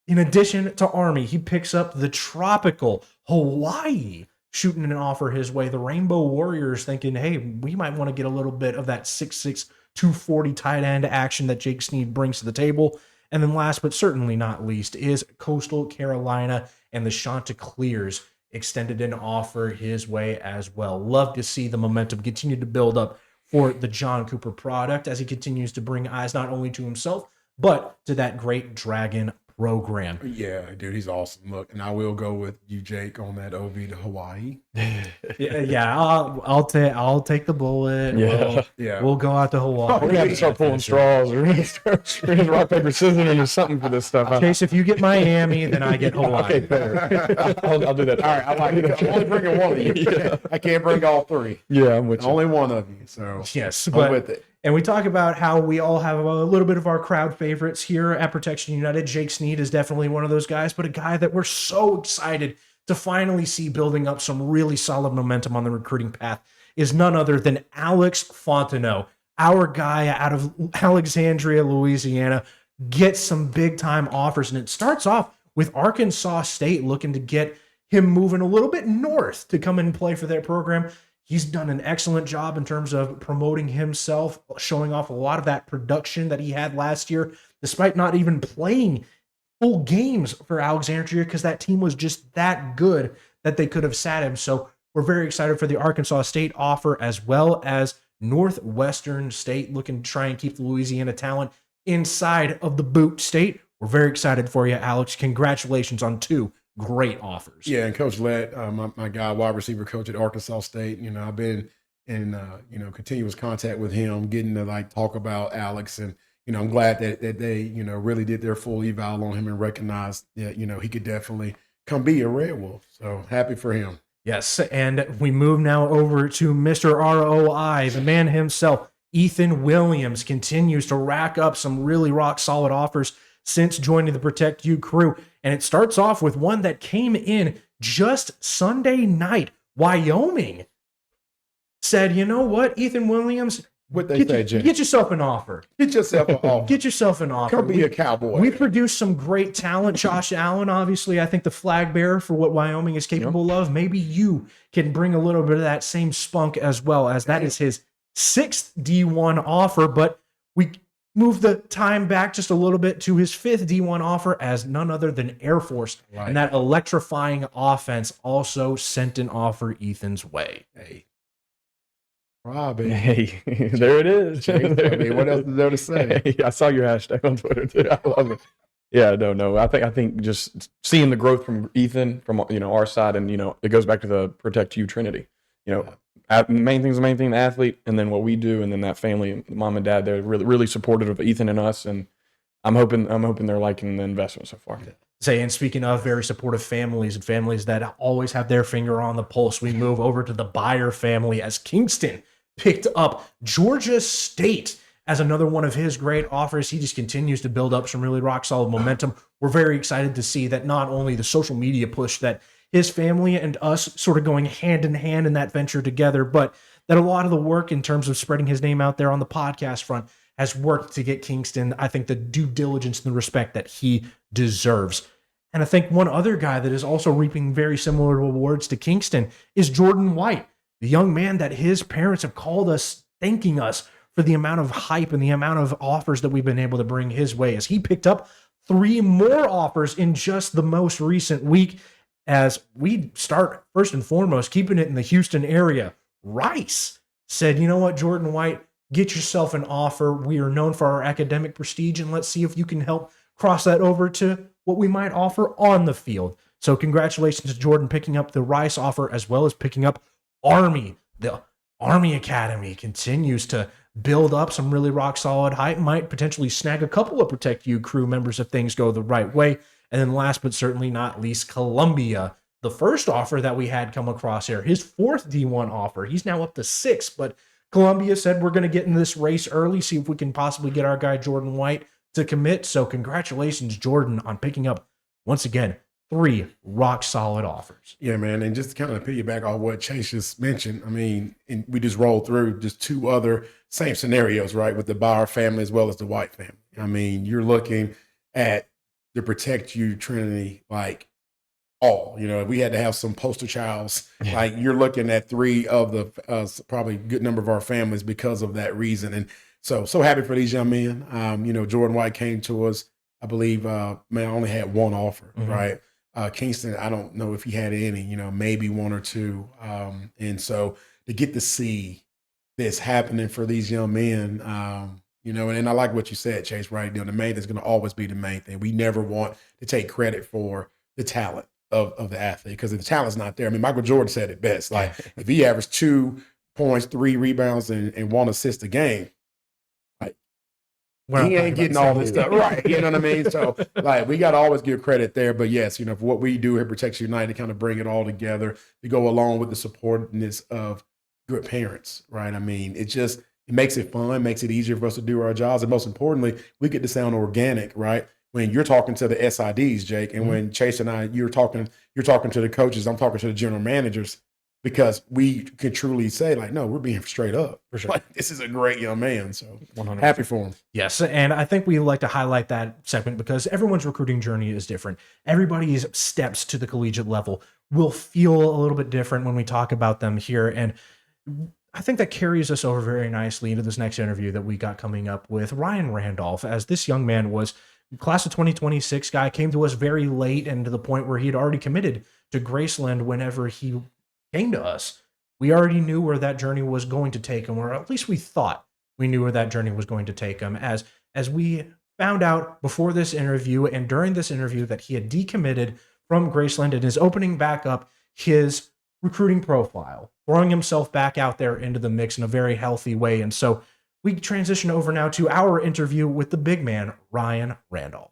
in addition to Army, he picks up the tropical Hawaii, shooting an offer his way. The Rainbow Warriors thinking, hey, we might want to get a little bit of that 6'6", 240 tight end action that Jake Sneed brings to the table, And then last but certainly not least is Coastal Carolina and the Chanticleers extended an offer his way as well. Love to see the momentum continue to build up for the John Cooper product as he continues to bring eyes not only to himself, but to that great Dragon program. Yeah, dude, he's awesome. Look, and I will go with you, Jake, on that OV to Hawaii. Yeah, I'll take the bullet. Yeah. We'll go out to Hawaii. We're gonna have to start pulling straws. We're gonna rock, paper, scissors into something for this stuff. Chase, if you get Miami, then I get Hawaii. Okay, fair. I'll do that. All right, I like it. I'm only bringing one of you. Yeah. I can't bring all three. Yeah, I'm with you. Only one of you. So Yes, I'm but with it. and we talk about how we all have a little bit of our crowd favorites here at Protection United. Jake Sneed is definitely one of those guys, but a guy that we're so excited to finally see building up some really solid momentum on the recruiting path is none other than Alex Fontenot, our guy out of Alexandria, Louisiana, gets some big time offers. And it starts off with Arkansas State looking to get him moving a little bit north to come and play for their program. He's done an excellent job in terms of promoting himself, showing off a lot of that production that he had last year, despite not even playing full games for Alexandria because that team was just that good that they could have sat him. So we're very excited for the Arkansas State offer, as well as Northwestern State looking to try and keep the Louisiana talent inside of the boot state. We're very excited for you, Alex. Congratulations on 2 great offers. Yeah, and Coach Lett, my guy, wide receiver coach at Arkansas State, I've been in continuous contact with him, getting to like talk about Alex, and I'm glad that they really did their full eval on him and recognized that he could definitely come be a Red Wolf. So happy for him. Yes, and we move now over to Mr. ROI, the man himself. Ethan Williams continues to rack up some really rock solid offers since joining the Protect You crew. And it starts off with one that came in just Sunday night. Wyoming said, you know what, Ethan Williams, What they say, Jay? get yourself an offer. Get yourself an offer. Get yourself an offer. Come be a Cowboy. We produced some great talent. Josh Allen, obviously, I think the flag bearer for what Wyoming is capable of. Maybe you can bring a little bit of that same spunk as well, as that is his 6th D1 offer. But we move the time back just a little bit to his 5th D1 offer as none other than Air Force. Right. And that electrifying offense also sent an offer Ethan's way. Hey. Robbie. Hey, there it is. I mean, what else is there to say? Hey, I saw your hashtag on Twitter too. I love it. Yeah, no. I think just seeing the growth from Ethan, from our side, and it goes back to the Protect You Trinity. Main thing's the main thing, the athlete, and then what we do, and then that family, mom and dad, they're really, really supportive of Ethan and us, and I'm hoping they're liking the investment so far. And speaking of very supportive families and families that always have their finger on the pulse, we move over to the Byer family as Kingston picked up Georgia State as another one of his great offers. He just continues to build up some really rock solid momentum. We're very excited to see that not only the social media push that his family and us sort of going hand in hand in that venture together, but that a lot of the work in terms of spreading his name out there on the podcast front has worked to get Kingston, I think, the due diligence and the respect that he deserves. And I think one other guy that is also reaping very similar rewards to Kingston is Jordan White, the young man that his parents have called us, thanking us for the amount of hype and the amount of offers that we've been able to bring his way, as he picked up 3 more offers in just the most recent week. As we start, first and foremost, keeping it in the Houston area, Rice said, you know what, Jordan White, get yourself an offer. We are known for our academic prestige, and let's see if you can help cross that over to what we might offer on the field. So congratulations to Jordan picking up the Rice offer, as well as picking up Army. The Army Academy continues to build up some really rock solid hype, might potentially snag a couple of Protect You crew members if things go the right way. And then last but certainly not least, Columbia, the first offer that we had come across here, his 4th D1 offer. He's now up to 6, but Columbia said we're going to get in this race early, see if we can possibly get our guy Jordan White to commit. So congratulations, Jordan, on picking up, once again, 3 rock solid offers. Yeah, man. And just to kind of piggyback on what Chase just mentioned, I mean, and we just rolled through just 2 other same scenarios, right, with the Bauer family as well as the White family. I mean, you're looking at the Protect You Trinity, like all, if we had to have some poster childs, like you're looking at 3 of the probably good number of our families because of that reason. And so happy for these young men. Jordan White came to us I believe, man, only had one offer, Mhm. right? Kingston, I don't know if he had any, maybe one or two. And so to get to see this happening for these young men, and I like what you said, Chase, right? The main is going to always be the main thing. We never want to take credit for the talent of the athlete because if the talent's not there. I mean, Michael Jordan said it best. Like if he averaged 2 points, 3 rebounds, and 1 assist a game, like We're not he talking ain't about getting the all same this league. stuff. Right. You know what I mean? So like we gotta always give credit there. But yes, for what we do here, Protect United, kind of bring it all together to go along with the supportness of good parents, right? I mean, it makes it fun, makes it easier for us to do our jobs. And most importantly, we get to sound organic, right? When you're talking to the SIDs, Jake, and when Chase and I, you're talking to the coaches, I'm talking to the general managers, because we can truly say, like, no, we're being straight up. For sure. Like, this is a great young man. So 100%. happy for him. Yes, and I think we like to highlight that segment because everyone's recruiting journey is different. Everybody's steps to the collegiate level will feel a little bit different when we talk about them here. And I think that carries us over very nicely into this next interview that we got coming up with Ryan Randolph, as this young man was class of 2026 guy, came to us very late and to the point where he had already committed to Graceland whenever he came to us. We already knew where that journey was going to take him, or at least we thought we knew where that journey was going to take him, as we found out before this interview and during this interview that he had decommitted from Graceland and is opening back up his recruiting profile, throwing himself back out there into the mix in a very healthy way. And so we transition over now to our interview with the big man, Ryan Randolph.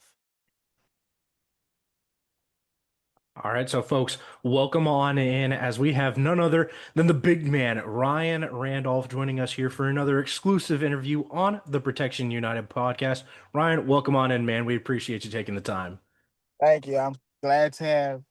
All right, so folks, welcome on in as we have none other than the big man, Ryan Randolph, joining us here for another exclusive interview on the Protection United podcast. Ryan, welcome on in, man. We appreciate you taking the time. Thank you. I'm glad to have.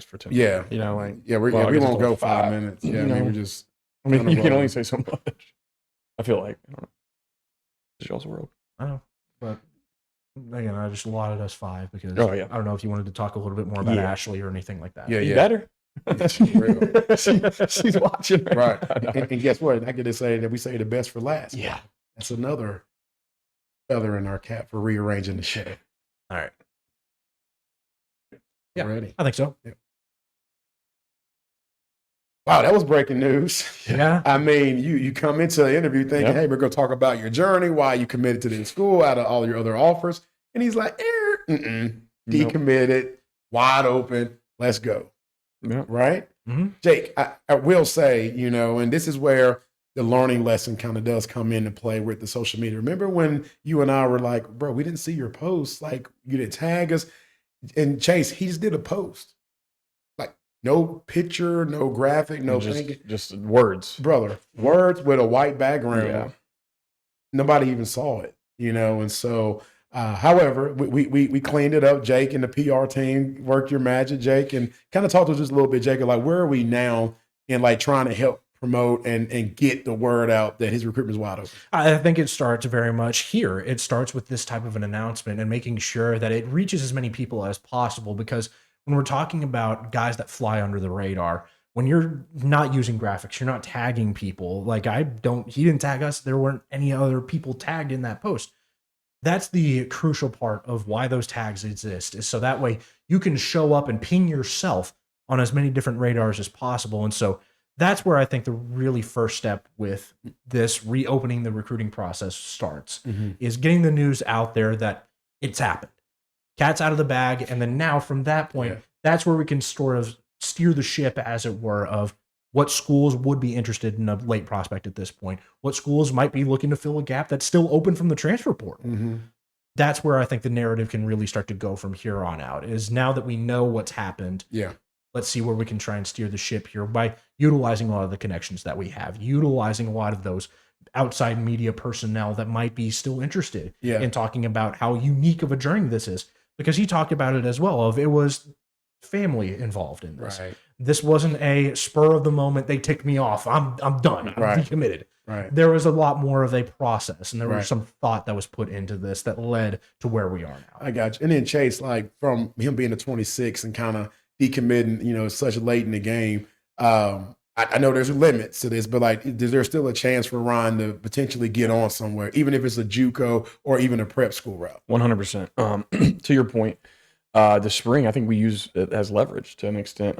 For 10 Yeah. You know, like, Yeah, we well, I guess won't it's go only 5 minutes. Yeah, you I mean, know. we're just. I mean, kind of you can rolling. only say so much. I feel like, I don't know. Did you also roll? I know, but again, I just allotted us 5 because Oh, yeah. I don't know if you wanted to talk a little bit more about Yeah. Ashley or anything like that. Yeah, You yeah. better. Real. She's watching Right. now. And guess what? I get to say that we say the best for last. Yeah. That's another feather in our cap for rearranging the show. All right. Yeah. Ready? I think so. Wow, that was breaking news. Yeah. I mean, you come into the interview thinking, Yep. hey, we're going to talk about your journey, why you committed to the school out of all your other offers. And he's like, Nope. decommitted, wide open, let's go. Yeah. Right? Mhm. Jake, I will say, and this is where the learning lesson kind of does come into play with the social media. Remember when you and I were like, bro, we didn't see your post. Like, you didn't tag us. And Chase, he just did a post. Like, no picture, no graphic, no thing. Just words. Brother, words with a white background. Yeah. Nobody even saw it, and so however, we cleaned it up. Jake and the PR team worked your magic, Jake, and kind of talk to us just a little bit, Jake, like where are we now in like trying to help promote and get the word out that his recruitment is wide open. I think it starts very much here. It starts with this type of an announcement and making sure that it reaches as many people as possible, because when we're talking about guys that fly under the radar, when you're not using graphics, you're not tagging people. Like he didn't tag us. There weren't any other people tagged in that post. That's the crucial part of why those tags exist, is so that way you can show up and ping yourself on as many different radars as possible. And so that's where I think the really first step with this reopening the recruiting process starts, is getting the news out there that it's happened. Cat's out of the bag. And then now from that point, that's where we can sort of steer the ship, as it were, of what schools would be interested in a late prospect at this point, what schools might be looking to fill a gap that's still open from the transfer portal. that's where I think the narrative can really start to go from here on out, is now that we know what's happened. Yeah. Let's see where we can try and steer the ship here by utilizing a lot of the connections that we have, utilizing a lot of those outside media personnel that might be still interested in talking about how unique of a journey this is, because he talked about it as well, of it was family involved in this. Right. This wasn't a spur of the moment, they ticked me off, I'm done, I'm decommitted. Right. There was a lot more of a process, and there was Right. some thought that was put into this that led to where we are now. I got you. And then Chase, like from him being a 26 and kind of decommitting, you know, such late in the game. I know there's limits to this, but like, is there still a chance for Ryan to potentially get on somewhere, even if it's a JUCO or even a prep school route? 100%. To your point, the spring, I think we use it as leverage to an extent.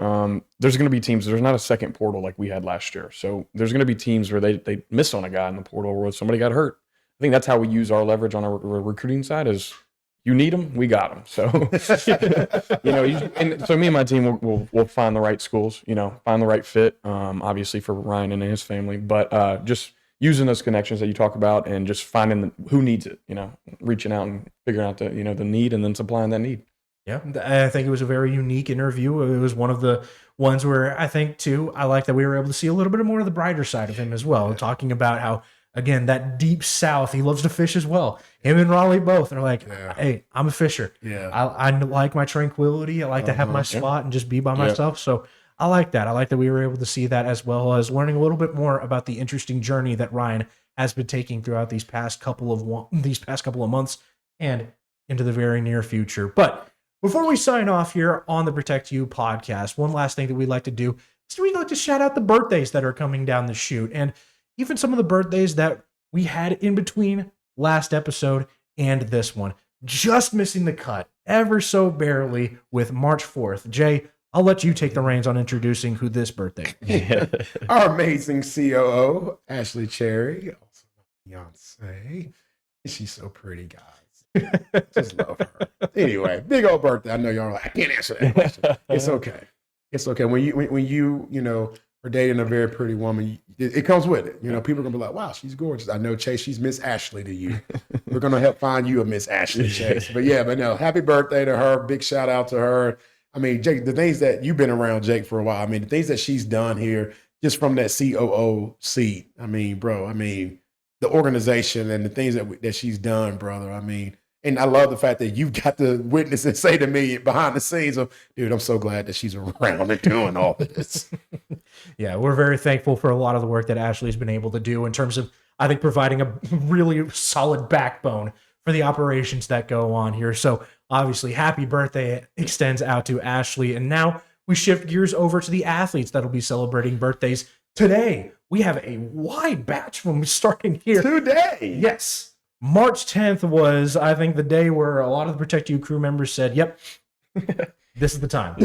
There's going to be teams, there's not a second portal like we had last year. So there's going to be teams where they miss on a guy in the portal or somebody got hurt. I think that's how we use our leverage on our recruiting side is you need them, we got them. So, you know, and so me and my team will find the right schools, you know, find the right fit, obviously for Ryan and his family, but just using those connections that you talk about and just finding who needs it, you know, reaching out and figuring out the, you know, the need and then supplying that need. Yeah, I think it was a very unique interview. It was one of the ones where I think, too, I like that we were able to see a little bit more of the brighter side of him as well, talking about how, again, that deep South, he loves to fish as well. Him and Raleigh both are like, hey, I'm a fisher. Yeah. I like my tranquility. I like to have my spot and just be by myself. So I like that. I like that we were able to see that, as well as learning a little bit more about the interesting journey that Ryan has been taking throughout these past couple of months and into the very near future. But before we sign off here on the Protect You podcast, one last thing that we'd like to do is we'd like to shout out the birthdays that are coming down the chute, and even some of the birthdays that we had in between last episode and this one. Just missing the cut ever so barely with March 4th. Jay, I'll let you take the reins on introducing who this birthday is. Our amazing COO, Ashley Cherry, also my fiance. She's so pretty, guys. Just love her. Anyway, big old birthday. I know y'all are like, I can't answer that question. It's okay. It's okay. When you know, are dating a very pretty woman, it comes with it. You know, people are gonna be like, wow, she's gorgeous. I know, Chase, she's Miss Ashley to you. We're gonna help find you a Miss Ashley, Chase. But no, happy birthday to her. Big shout out to her. I mean, Jake, the things that you've been around Jake for a while, I mean, the things that she's done here just from that COO seat. I mean, bro, the organization and the things that she's done, brother. I mean, and I love the fact that you've got to witness and say to me behind the scenes of, dude, I'm so glad that she's around and doing all this. Yeah, we're very thankful for a lot of the work that Ashley's been able to do in terms of, I think, providing a really solid backbone for the operations that go on here. So obviously, happy birthday extends out to Ashley. And now we shift gears over to the athletes that'll be celebrating birthdays today. We have a wide batch from starting here. Today? Yes. March 10th was, I think, the day where a lot of the Protect You crew members said, yep, this is the time.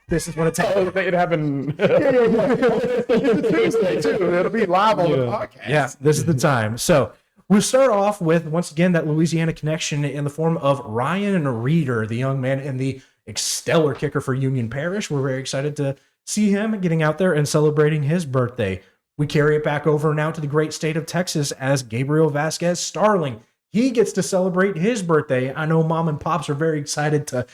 This is when it's happening. It happened. It's Tuesday, too. It'll be live on the podcast. Yeah, this is the time. So we'll start off with, once again, that Louisiana connection in the form of Ryan Reeder, the young man and the stellar kicker for Union Parish. We're very excited to see him getting out there and celebrating his birthday. We carry it back over now to the great state of Texas as Gabriel Vasquez Starling. He gets to celebrate his birthday. I know mom and pops are very excited to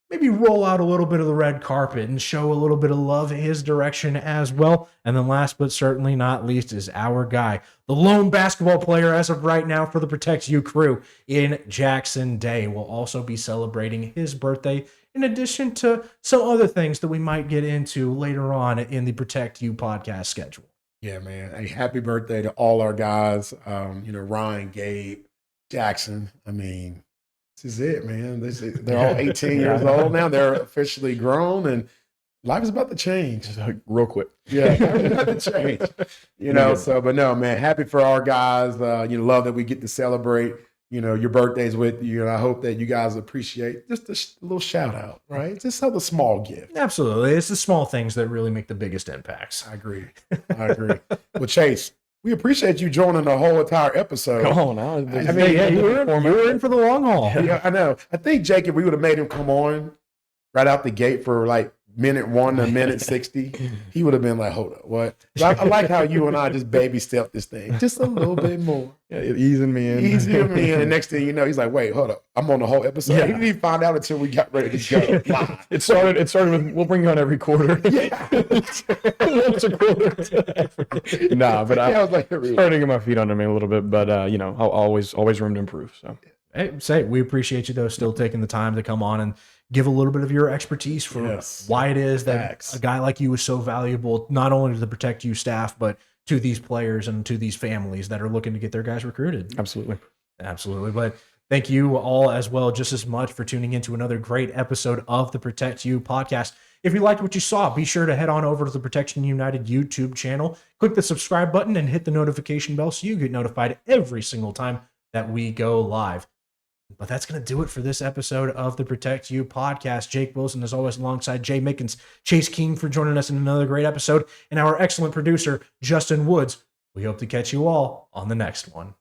maybe roll out a little bit of the red carpet and show a little bit of love his direction as well. And then last but certainly not least is our guy, the lone basketball player as of right now for the Protect You crew in Jackson Day, will also be celebrating his birthday, in addition to some other things that we might get into later on in the Protect You podcast schedule. Yeah, man. Hey, happy birthday to all our guys. Ryan, Gabe, Jackson. I mean, this is it, man. They're all 18 years old now. They're officially grown, and life is about to change. Real quick. Yeah, it's about to change. But no, man, happy for our guys. Love that we get to celebrate, your birthdays with you. And I hope that you guys appreciate just a little shout out, right? Just have a small gift. Absolutely. It's the small things that really make the biggest impacts. I agree. Well, Chase, we appreciate you joining the whole entire episode. Come on now. You were in for the long haul. Yeah, I know. I think, Jake, if we would have made him come on right out the gate for like minute 1 to minute 60, he would have been like, hold up, what? I like how you and I just baby stepped this thing just a little bit more. Yeah, easing me in. Easing me in. And next thing you know, he's like, wait, hold up. I'm on the whole episode. Yeah. He didn't even find out until we got ready to go. Live. It started with, we'll bring you on every quarter. Yeah. Once a quarter. Nah, but I was like, starting to get my feet under me a little bit, but I'll always room to improve. So Hey, we appreciate you though, still taking the time to come on and give a little bit of your expertise for why it is that a guy like you is so valuable, not only to the Protect You staff, but to these players and to these families that are looking to get their guys recruited. Absolutely. But thank you all as well, just as much, for tuning into another great episode of the Protect You podcast. If you liked what you saw, be sure to head on over to the Protection United YouTube channel, click the subscribe button, and hit the notification bell so you get notified every single time that we go live. But that's going to do it for this episode of the Protect You podcast. Jake Wilson, as always, alongside Jay Mickens, Chase King for joining us in another great episode, and our excellent producer, Justin Woods. We hope to catch you all on the next one.